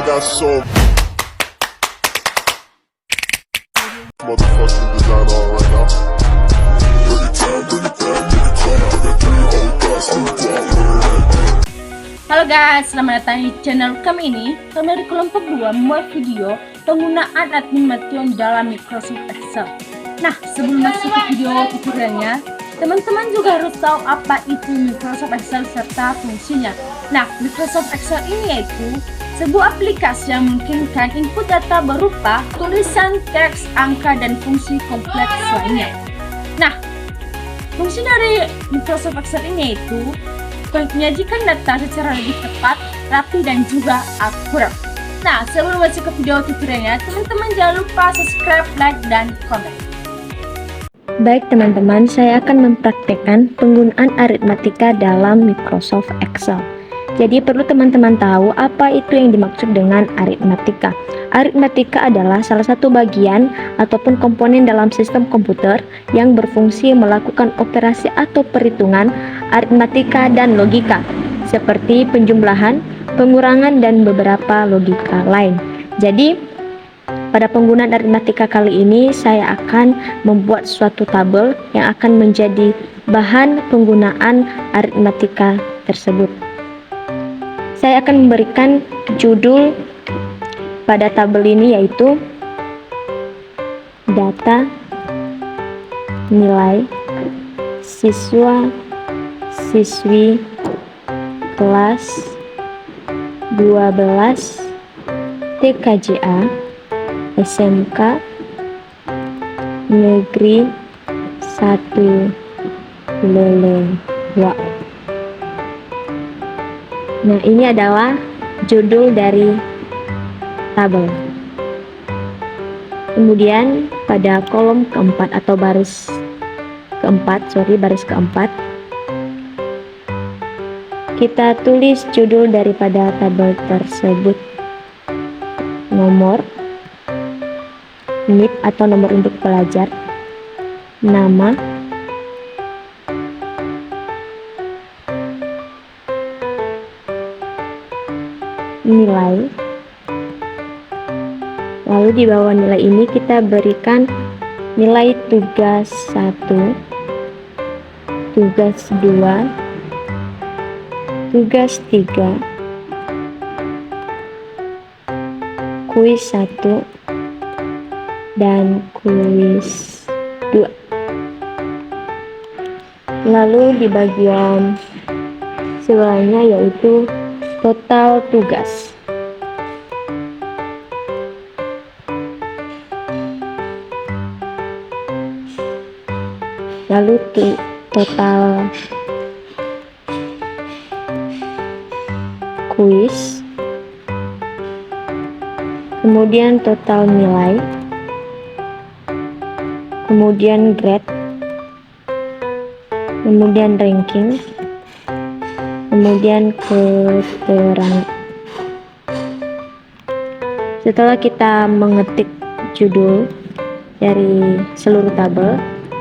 got so motherfucking design on right now. Halo guys, selamat datang di channel kami ini. Kami dari kelompok 2 membuat video penggunaan admin Matthew dalam Microsoft Excel. Nah, sebelum masuk ke video tutorialnya, teman-teman juga harus tahu apa itu Microsoft Excel serta fungsinya. Nah, Microsoft Excel ini yaitu sebuah aplikasi yang memungkinkan input data berupa tulisan, teks, angka, dan fungsi kompleks lainnya. Nah, fungsi dari Microsoft Excel ini yaitu menyajikan data secara lebih tepat, rapi, dan juga akurat. Nah, sebelum masuk ke video tutorialnya, teman-teman jangan lupa subscribe, like, dan komen. Baik teman-teman, saya akan mempraktekkan penggunaan aritmatika dalam Microsoft Excel. Jadi perlu teman-teman tahu apa itu yang dimaksud dengan aritmatika. Aritmatika adalah salah satu bagian ataupun komponen dalam sistem komputer yang berfungsi melakukan operasi atau perhitungan aritmatika dan logika, seperti penjumlahan, pengurangan, dan beberapa logika lain. Jadi pada penggunaan aritmatika kali ini saya akan membuat suatu tabel yang akan menjadi bahan penggunaan aritmatika tersebut. Saya akan memberikan judul pada tabel ini yaitu data nilai siswa siswi kelas 12 TKJA SMK Negeri 1 Lelewak. Nah, ini adalah judul dari tabel. Kemudian pada kolom keempat atau baris keempat, kita tulis judul daripada tabel tersebut. Nomor NIP atau nomor induk pelajar, nama, nilai, lalu di bawah nilai ini kita berikan nilai tugas 1, tugas 2, tugas 3, kuis 1, dan kuis 2. Lalu di bagian sebelahnya yaitu total tugas. Lalu total kuis, kemudian total nilai, kemudian grade, kemudian ranking, kemudian keterangan. Setelah kita mengetik judul dari seluruh tabel,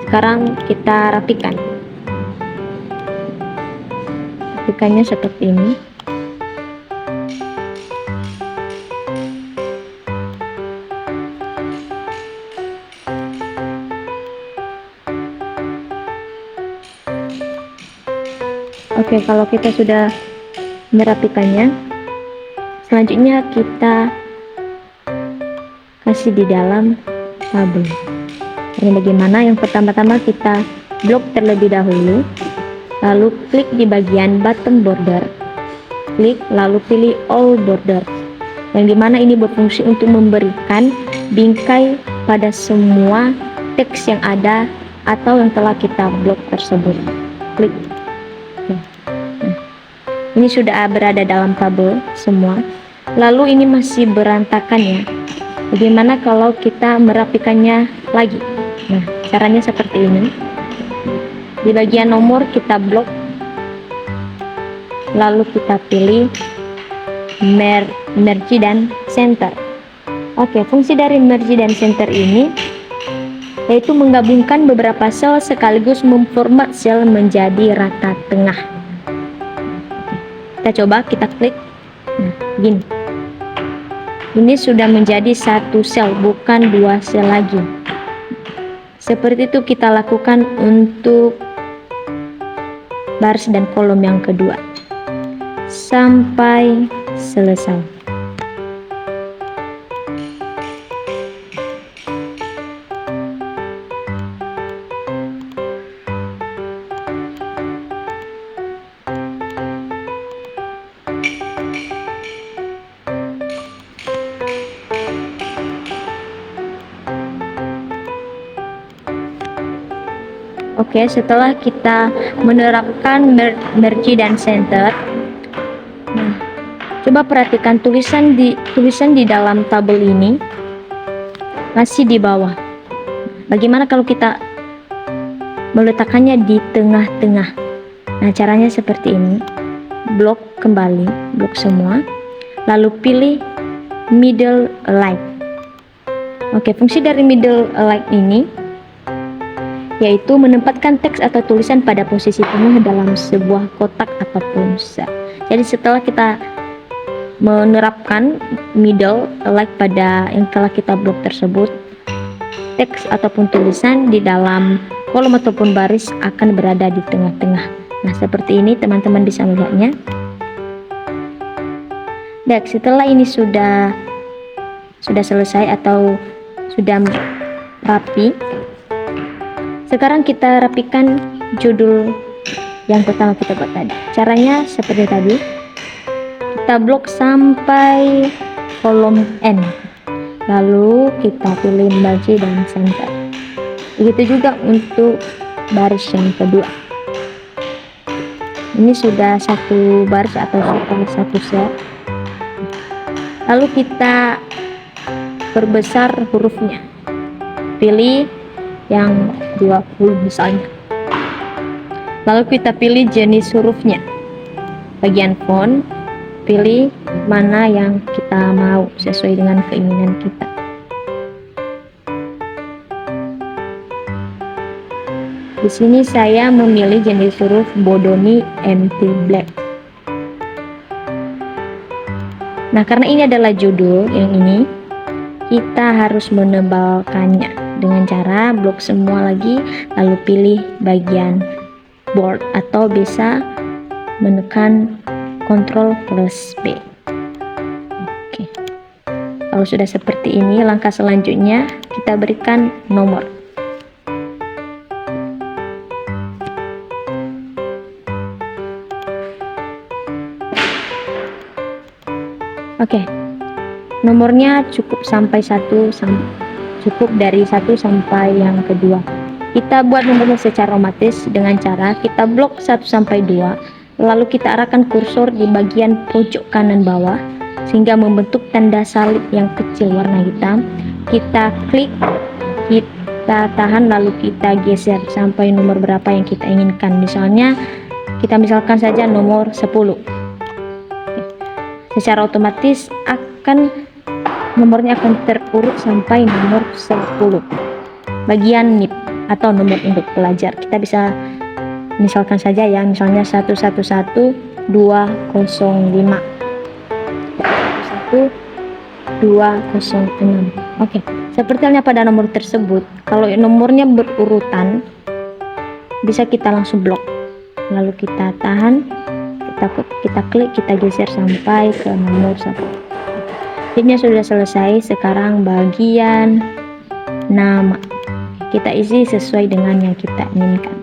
sekarang kita rapikan. Rapikannya seperti ini. Oke, kalau kita sudah merapikannya, selanjutnya kita kasih di dalam tabel. Ini bagaimana? Yang pertama-tama kita blok terlebih dahulu, lalu klik di bagian button border, klik lalu pilih all border, yang dimana ini berfungsi untuk memberikan bingkai pada semua teks yang ada atau yang telah kita blok tersebut. Klik. Ini sudah berada dalam tabel semua. Lalu ini masih berantakan ya. Bagaimana kalau kita merapikannya lagi? Nah, caranya seperti ini. Di bagian nomor kita blok, lalu kita pilih merge dan center. Oke, fungsi dari merge dan center ini yaitu menggabungkan beberapa sel sekaligus memformat sel menjadi rata tengah. Kita coba, kita klik. Nah, begini. Ini sudah menjadi satu sel, bukan dua sel lagi. Seperti itu kita lakukan untuk baris dan kolom yang kedua sampai selesai. Oke, setelah kita menerapkan merge dan center, nah, coba perhatikan tulisan di dalam tabel ini masih di bawah. Bagaimana kalau kita meletakkannya di tengah-tengah? Nah, caranya seperti ini. Blok kembali, blok semua, lalu pilih middle align. Oke, fungsi dari middle align ini yaitu menempatkan teks atau tulisan pada posisi tengah dalam sebuah kotak ataupun sel. Jadi setelah kita menerapkan middle align pada yang telah kita blok tersebut, teks ataupun tulisan di dalam kolom ataupun baris akan berada di tengah-tengah. Nah, seperti ini teman-teman bisa melihatnya. Baik, setelah ini sudah selesai atau sudah rapi, sekarang kita rapikan judul yang pertama kita buat tadi. Caranya seperti tadi, kita blok sampai kolom N, lalu kita pilih merge dan center. Begitu juga untuk baris yang kedua. Ini sudah satu baris atau satu sel. Lalu kita perbesar hurufnya, pilih yang 20 misalnya. Lalu kita pilih jenis hurufnya, bagian font, pilih mana yang kita mau sesuai dengan keinginan kita. Di sini saya memilih jenis huruf Bodoni MT Black. Nah, karena ini adalah judul yang ini, kita harus menebalkannya dengan cara blok semua lagi, lalu pilih bagian bold atau bisa menekan Ctrl plus B. Oke. Kalau sudah seperti ini, langkah selanjutnya kita berikan nomor. Oke. Nomornya cukup sampai cukup dari 1 sampai yang kedua. Kita buat nomornya secara otomatis dengan cara kita blok 1 sampai 2, lalu kita arahkan kursor di bagian pojok kanan bawah sehingga membentuk tanda salib yang kecil warna hitam. Kita klik, kita tahan, lalu kita geser sampai nomor berapa yang kita inginkan. Misalnya kita misalkan saja nomor 10. Secara otomatis nomornya akan terurut sampai nomor 10. Bagian NIP atau nomor induk pelajar, kita bisa misalkan saja ya, misalnya 111205 1206. Oke, seperti halnya pada nomor tersebut, kalau nomornya berurutan bisa kita langsung blok, lalu kita tahan, kita klik, kita geser sampai ke nomor 1. Ini sudah selesai. Sekarang bagian nama kita isi sesuai dengan yang kita inginkan.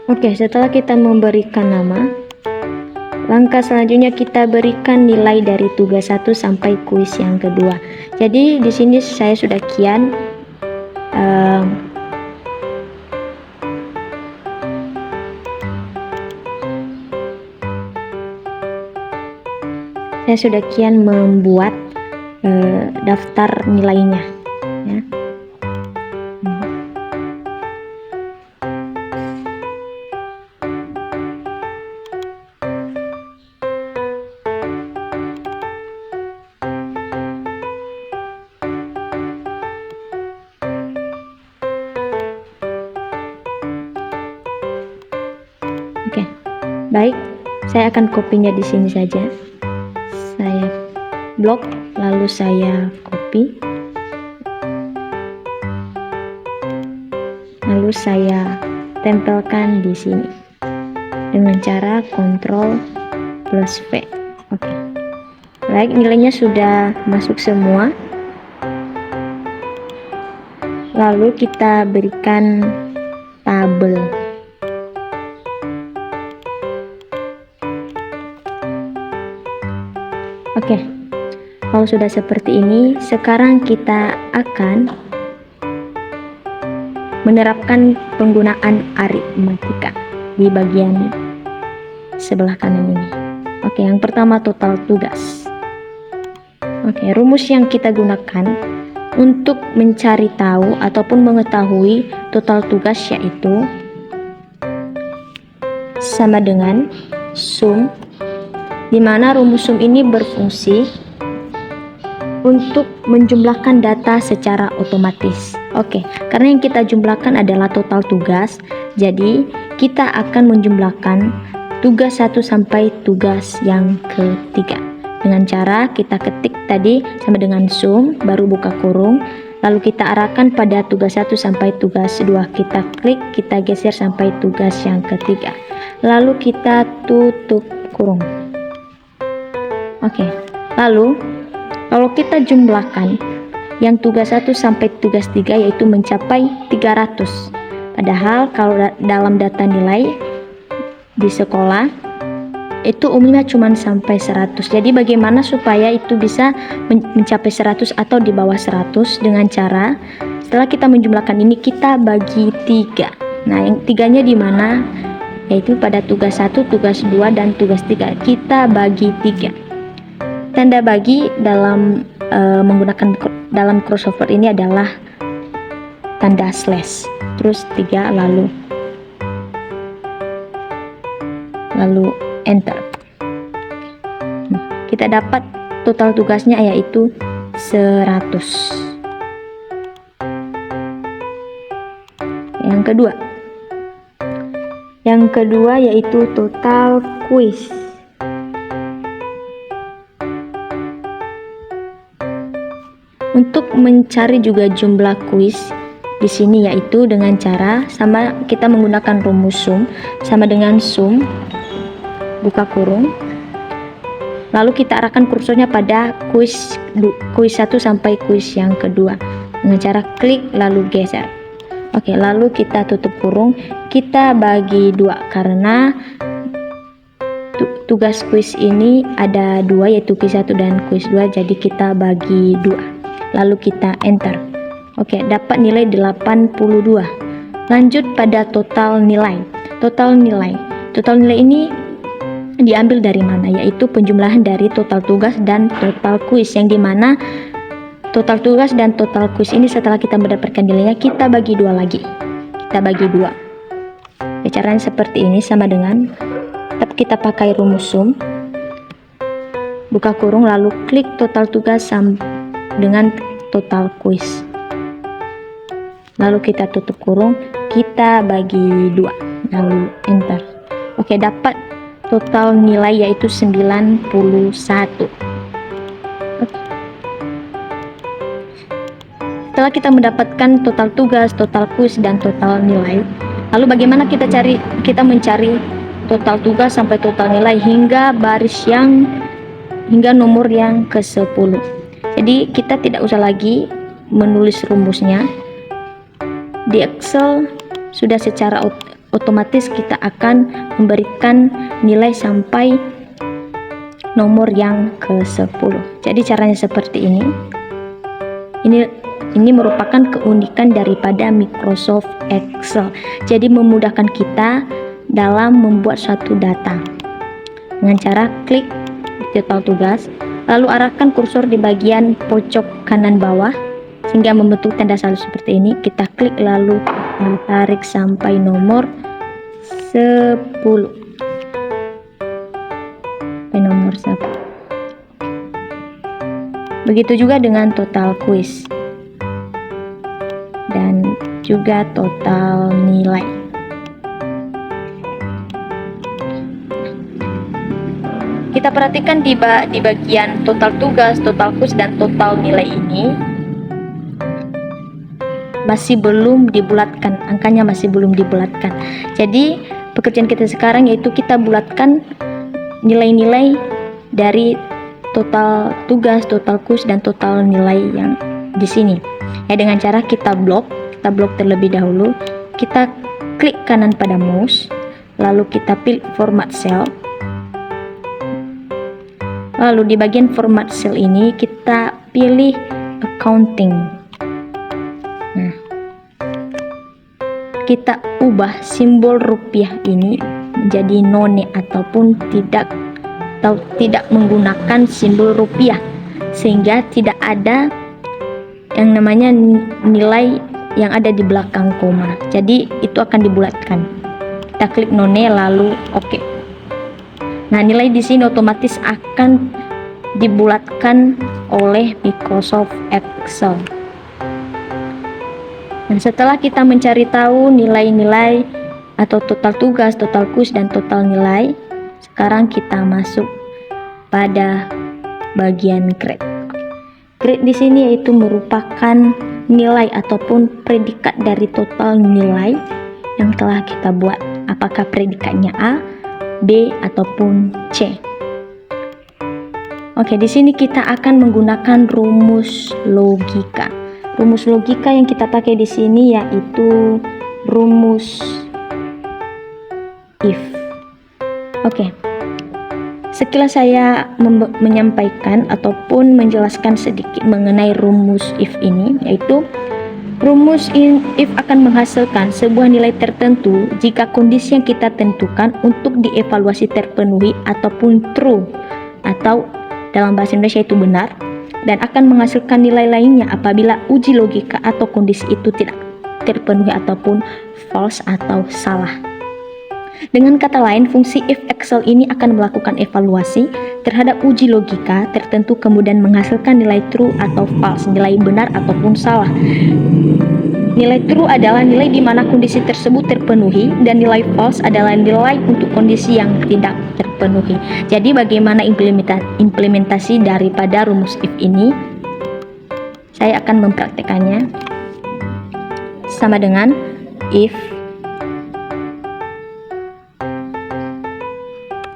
Oke, setelah kita memberikan nama, langkah selanjutnya kita berikan nilai dari tugas 1 sampai kuis yang kedua. Jadi di sini saya sudah kian Saya sudah kian membuat daftar nilainya ya. Oke, baik. Saya akan kopinya di sini saja. Saya blok, lalu saya copy, lalu saya tempelkan di sini dengan cara Ctrl plus V. Oke, baik, nilainya sudah masuk semua. Lalu kita berikan tabel. Oke, kalau sudah seperti ini, sekarang kita akan menerapkan penggunaan aritmatika di bagian sebelah kanan ini. Oke, yang pertama total tugas. Oke, rumus yang kita gunakan untuk mencari tahu ataupun mengetahui total tugas yaitu sama dengan sum, di mana rumus sum ini berfungsi untuk menjumlahkan data secara otomatis. Oke, karena yang kita jumlahkan adalah total tugas, jadi kita akan menjumlahkan tugas 1 sampai tugas yang ketiga. Dengan cara kita ketik tadi sama dengan sum, baru buka kurung, lalu kita arahkan pada tugas 1 sampai tugas 2. Kita klik, kita geser sampai tugas yang ketiga. Lalu kita tutup kurung. Oke, lalu kalau kita jumlahkan yang tugas 1 sampai tugas 3 yaitu mencapai 300. Padahal kalau dalam data nilai di sekolah itu umumnya cuma sampai 100. Jadi bagaimana supaya itu bisa mencapai 100 atau di bawah 100? Dengan cara setelah kita menjumlahkan ini kita bagi 3. Nah, yang tiganya di mana? Yaitu pada tugas 1, tugas 2 dan tugas 3. Kita bagi 3. Tanda bagi dalam menggunakan dalam crossover ini adalah tanda slash, terus 3 lalu enter. Kita dapat total tugasnya yaitu 100. Yang kedua yaitu total kuis. Untuk mencari juga jumlah kuis di sini yaitu dengan cara sama, kita menggunakan rumus sum sama dengan sum, buka kurung, lalu kita arahkan kursornya pada kuis 1 sampai kuis yang kedua dengan cara klik lalu geser. Oke, lalu kita tutup kurung, kita bagi 2 karena tugas kuis ini ada 2 yaitu kuis 1 dan kuis 2, jadi kita bagi 2. Lalu kita enter. Oke, dapat nilai 82. Lanjut pada total nilai. Total nilai ini diambil dari mana? Yaitu penjumlahan dari total tugas dan total kuis, yang dimana total tugas dan total kuis ini setelah kita mendapatkan nilainya kita bagi 2 lagi. Kita bagi 2. Ya, caranya seperti ini sama dengan kita pakai rumus sum, buka kurung lalu klik total tugas dengan total kuis, lalu kita tutup kurung, kita bagi 2 lalu enter. Oke, dapat total nilai yaitu 91. Setelah kita mendapatkan total tugas, total kuis dan total nilai, lalu bagaimana kita mencari total tugas sampai total nilai hingga hingga nomor yang ke-10. Jadi kita tidak usah lagi menulis rumusnya. Di Excel sudah secara otomatis kita akan memberikan nilai sampai nomor yang ke-10. Jadi caranya seperti ini. Ini merupakan keunikan daripada Microsoft Excel. Jadi memudahkan kita dalam membuat suatu data. Dengan cara klik total tugas, lalu arahkan kursor di bagian pojok kanan bawah sehingga membentuk tanda saldo seperti ini. Kita klik lalu tarik sampai nomor 10. Sampai nomor 10. Begitu juga dengan total kuis dan juga total nilai. Kita perhatikan di bagian total tugas, total kuis, dan total nilai ini masih belum dibulatkan, angkanya masih belum dibulatkan. Jadi pekerjaan kita sekarang yaitu kita bulatkan nilai-nilai dari total tugas, total kuis, dan total nilai yang di sini. Ya, dengan cara kita blok terlebih dahulu. Kita klik kanan pada mouse, lalu kita pilih format cell. Lalu di bagian format cell ini kita pilih accounting. Nah, kita ubah simbol rupiah ini menjadi none ataupun tidak menggunakan simbol rupiah, sehingga tidak ada yang namanya nilai yang ada di belakang koma. Jadi itu akan dibulatkan. Kita klik none lalu oke. Nah, nilai di sini otomatis akan dibulatkan oleh Microsoft Excel. Dan setelah kita mencari tahu nilai-nilai atau total tugas, total kuis, dan total nilai, sekarang kita masuk pada bagian grade. Grade di sini yaitu merupakan nilai ataupun predikat dari total nilai yang telah kita buat. Apakah predikatnya A, B, ataupun C. Oke, di sini kita akan menggunakan rumus logika. Rumus logika yang kita pakai di sini yaitu rumus if. Oke. Sekilas saya menyampaikan ataupun menjelaskan sedikit mengenai rumus if ini, yaitu rumus if akan menghasilkan sebuah nilai tertentu jika kondisi yang kita tentukan untuk dievaluasi terpenuhi ataupun true, atau dalam bahasa Indonesia itu benar, dan akan menghasilkan nilai lainnya apabila uji logika atau kondisi itu tidak terpenuhi ataupun false atau salah. Dengan kata lain, fungsi if Excel ini akan melakukan evaluasi terhadap uji logika tertentu kemudian menghasilkan nilai true atau false, nilai benar ataupun salah. Nilai true adalah nilai di mana kondisi tersebut terpenuhi, dan nilai false adalah nilai untuk kondisi yang tidak terpenuhi. Jadi bagaimana implementasi daripada rumus if ini? Saya akan mempraktekannya. Sama dengan if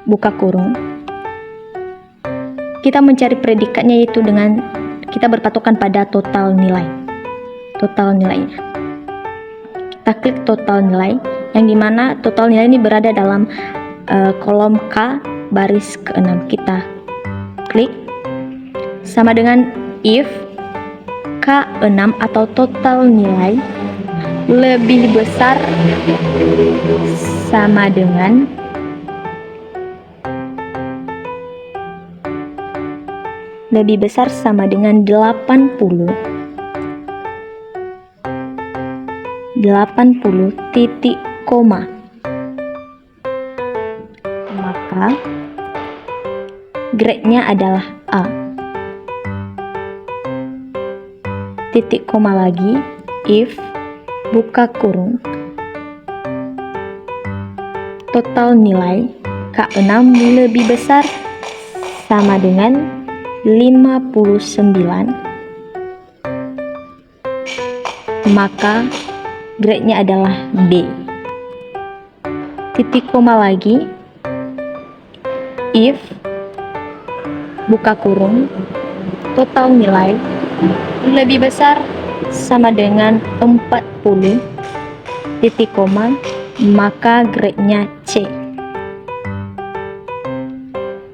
buka kurung, kita mencari predikatnya yaitu dengan kita berpatokan pada total nilainya. Kita klik total nilai, yang dimana total nilai ini berada dalam kolom K baris ke-6. Kita klik sama dengan if K6 atau total nilai lebih besar sama dengan lebih besar sama dengan 80 titik koma, maka grade-nya adalah A. Titik koma lagi, if buka kurung total nilai K6 lebih besar sama dengan 59, maka grade-nya adalah B. Titik koma lagi, if buka kurung total nilai lebih besar sama dengan 40, titik koma, maka grade-nya C.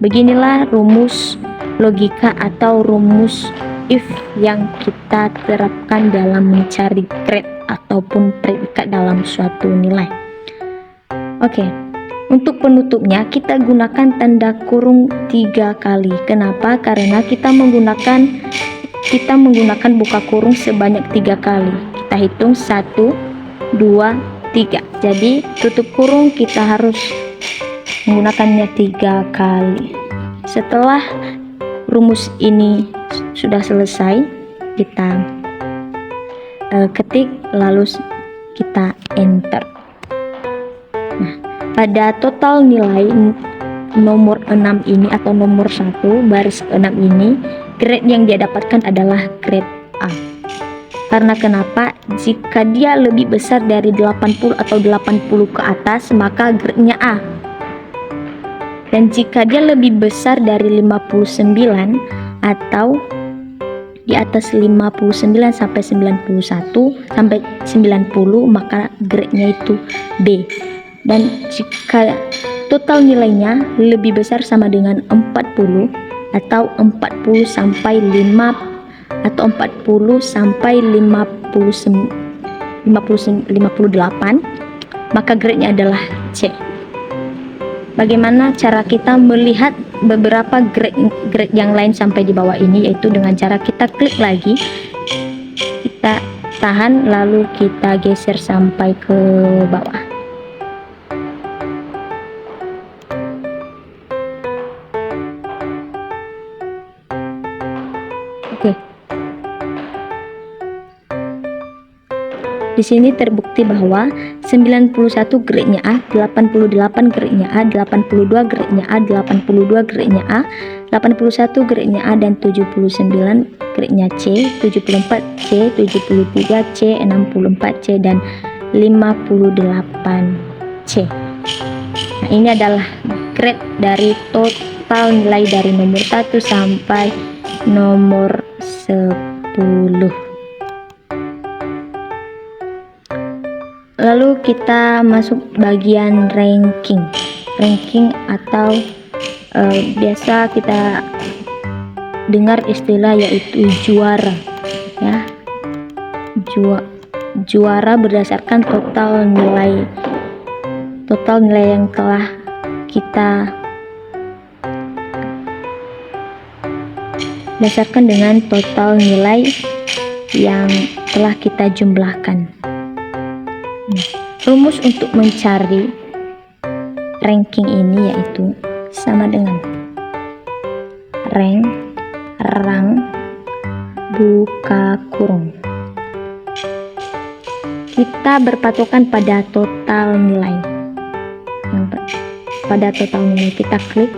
Beginilah rumus logika atau rumus if yang kita terapkan dalam mencari grade ataupun predikat dalam suatu nilai. Oke, Untuk penutupnya kita gunakan tanda kurung 3 kali. Kenapa? Karena kita menggunakan buka kurung sebanyak 3 kali. Kita hitung 1, 2, 3. Jadi tutup kurung kita harus menggunakannya 3 kali. Setelah rumus ini sudah selesai, kita ketik lalu kita enter. Nah, pada total nilai nomor 6 ini atau nomor 1 baris 6 ini, grade yang dia dapatkan adalah grade A. Karena kenapa? Jika dia lebih besar dari 80 atau 80 ke atas, maka grade-nya A. Dan jika dia lebih besar dari 59 atau di atas 59 sampai 91 sampai 90, maka grade-nya itu B. Dan jika total nilainya lebih besar sama dengan 40 atau 40 sampai 5 atau 40 sampai 58, maka grade-nya adalah C. Bagaimana cara kita melihat beberapa grade yang lain sampai di bawah ini, yaitu dengan cara kita klik lagi, kita tahan lalu kita geser sampai ke bawah. Oke. Di sini terbukti bahwa 91 grade-nya A, 88 grade-nya A, 82 grade-nya A, 82 grade-nya A, 81 grade-nya A, dan 79 grade-nya C, 74 C, 73 C, 64 C, dan 58 C. Nah, ini adalah grade dari total nilai dari nomor 1 sampai nomor 10. Lalu kita masuk bagian ranking atau biasa kita dengar istilah yaitu juara, ya. Juara berdasarkan total nilai yang telah kita berdasarkan dengan total nilai yang telah kita jumlahkan. Rumus untuk mencari ranking ini yaitu sama dengan rang buka kurung. Kita berpatokan pada total nilai. Pada total nilai kita klik,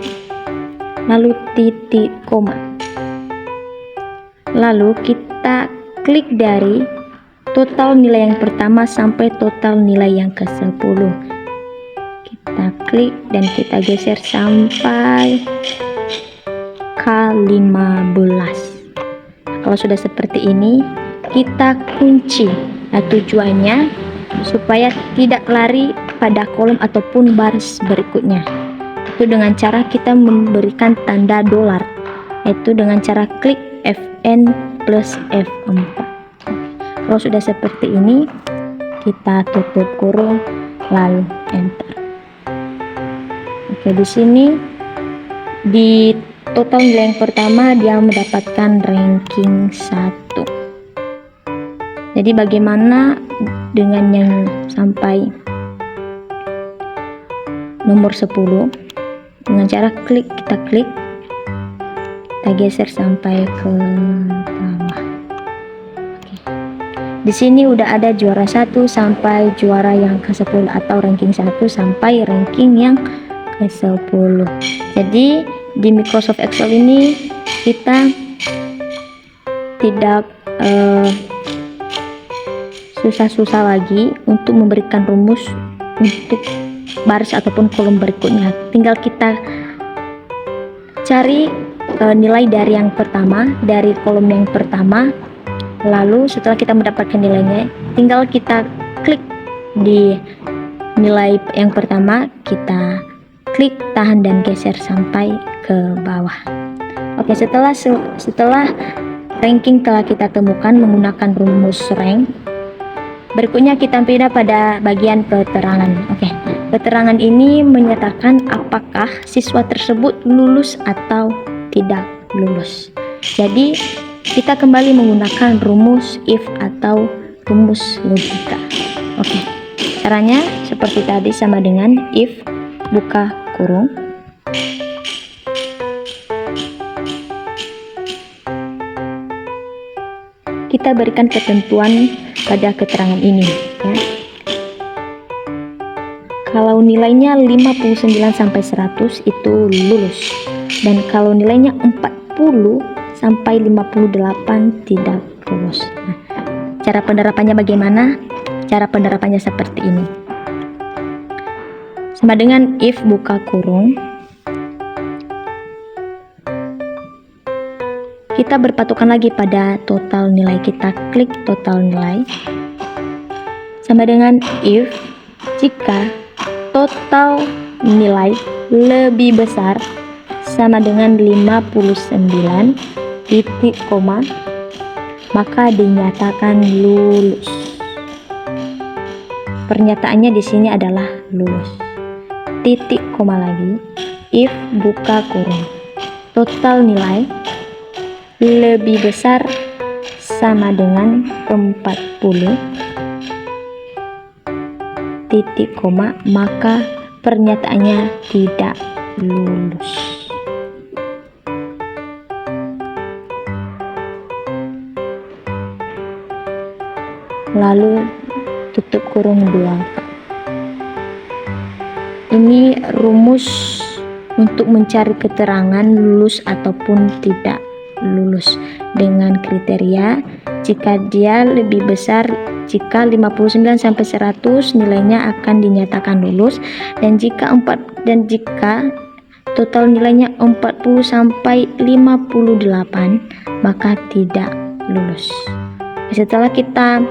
lalu titik koma. Lalu kita klik dari total nilai yang pertama sampai total nilai yang ke-10. Kita klik dan kita geser sampai K15. Kalau sudah seperti ini, kita kunci. Nah, tujuannya supaya tidak lari pada kolom ataupun baris berikutnya. Itu dengan cara kita memberikan tanda dolar, yaitu dengan cara klik Fn plus F4. Kalau sudah seperti ini, kita tutup kurung lalu enter. Oke, di sini di total nilai yang pertama dia mendapatkan ranking 1. Jadi bagaimana dengan yang sampai nomor 10? Dengan cara kita klik, kita geser sampai ke bawah. Di sini udah ada juara 1 sampai juara yang ke-10 atau ranking 1 sampai ranking yang ke-10. Jadi di Microsoft Excel ini kita tidak susah-susah lagi untuk memberikan rumus untuk baris ataupun kolom berikutnya. Tinggal kita cari nilai dari yang pertama, dari kolom yang pertama. Lalu setelah kita mendapatkan nilainya, tinggal kita klik di nilai yang pertama, kita klik tahan dan geser sampai ke bawah. Oke, setelah ranking telah kita temukan menggunakan rumus rank, berikutnya kita pindah pada bagian keterangan. Oke, Keterangan ini menyatakan apakah siswa tersebut lulus atau tidak lulus. Jadi kita kembali menggunakan rumus if atau rumus logika. Oke, caranya seperti tadi, sama dengan if buka kurung. Kita berikan ketentuan pada keterangan ini, ya. Kalau nilainya 59 sampai 100 itu lulus, dan kalau nilainya 40 sampai 58 tidak lulus. Nah, cara penerapannya bagaimana? Cara penerapannya seperti ini. Sama dengan if buka kurung. Kita berpatokan lagi pada total nilai, kita klik total nilai. Sama dengan if jika total nilai lebih besar sama dengan 59 titik koma, maka dinyatakan lulus. Pernyataannya di sini adalah lulus. Titik koma lagi, if buka kurung. Total nilai lebih besar sama dengan 40 titik koma, maka pernyataannya tidak lulus. Lalu tutup kurung 2. Ini rumus untuk mencari keterangan lulus ataupun tidak lulus dengan kriteria jika dia lebih besar, jika 59 sampai 100 nilainya akan dinyatakan lulus, dan jika total nilainya 40 sampai 58 maka tidak lulus. Setelah kita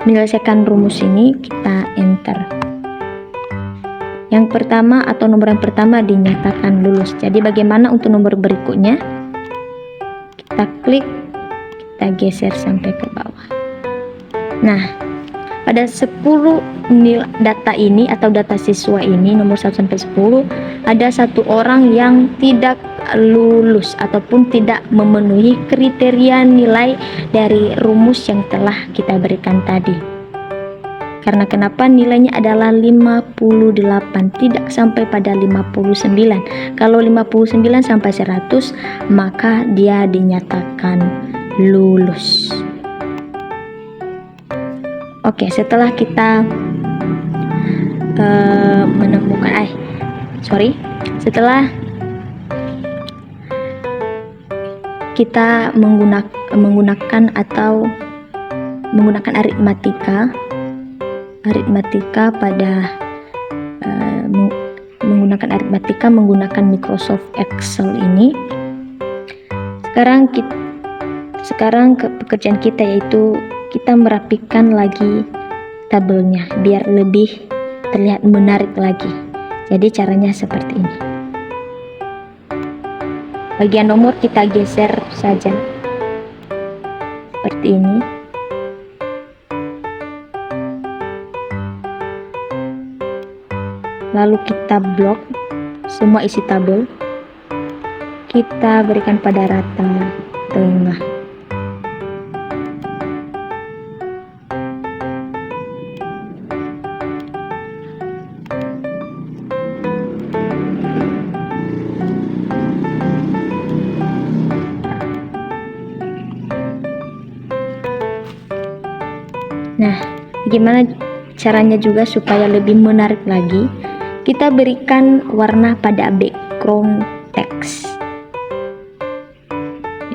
menyelesaikan rumus ini, kita enter. Yang pertama atau nomor yang pertama dinyatakan lulus. Jadi bagaimana untuk nomor berikutnya? Kita klik, kita geser sampai ke bawah. Nah, pada 10 data ini atau data siswa ini, nomor 1 sampai 10, ada satu orang yang tidak lulus ataupun tidak memenuhi kriteria nilai dari rumus yang telah kita berikan tadi. Karena kenapa? Nilainya adalah 58, tidak sampai pada 59. Kalau 59 sampai 100 maka dia dinyatakan lulus. Oke, setelah kita setelah kita menggunakan aritmatika pada menggunakan Microsoft Excel ini. Sekarang pekerjaan kita yaitu kita merapikan lagi tabelnya biar lebih terlihat menarik lagi. Jadi caranya seperti ini. Bagian nomor kita geser saja seperti ini. Lalu kita blok semua isi tabel, kita berikan pada rata tengah. Nah, bagaimana caranya juga supaya lebih menarik lagi? Kita berikan warna pada background text,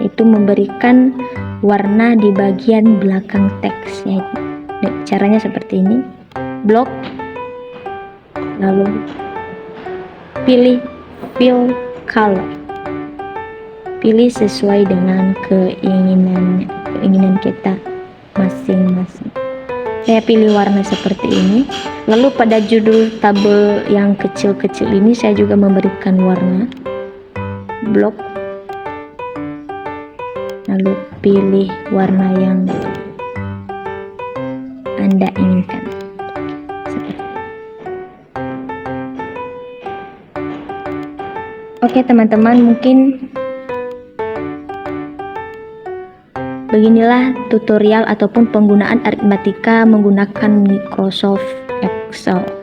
yaitu memberikan warna di bagian belakang teks. Caranya seperti ini. Blok, lalu pilih fill color, pilih sesuai dengan keinginan kita masing-masing. Saya pilih warna seperti ini. Lalu pada judul tabel yang kecil-kecil ini saya juga memberikan warna. Blok, lalu pilih warna yang Anda inginkan. Oke teman-teman, mungkin beginilah tutorial ataupun penggunaan aritmatika menggunakan Microsoft Excel.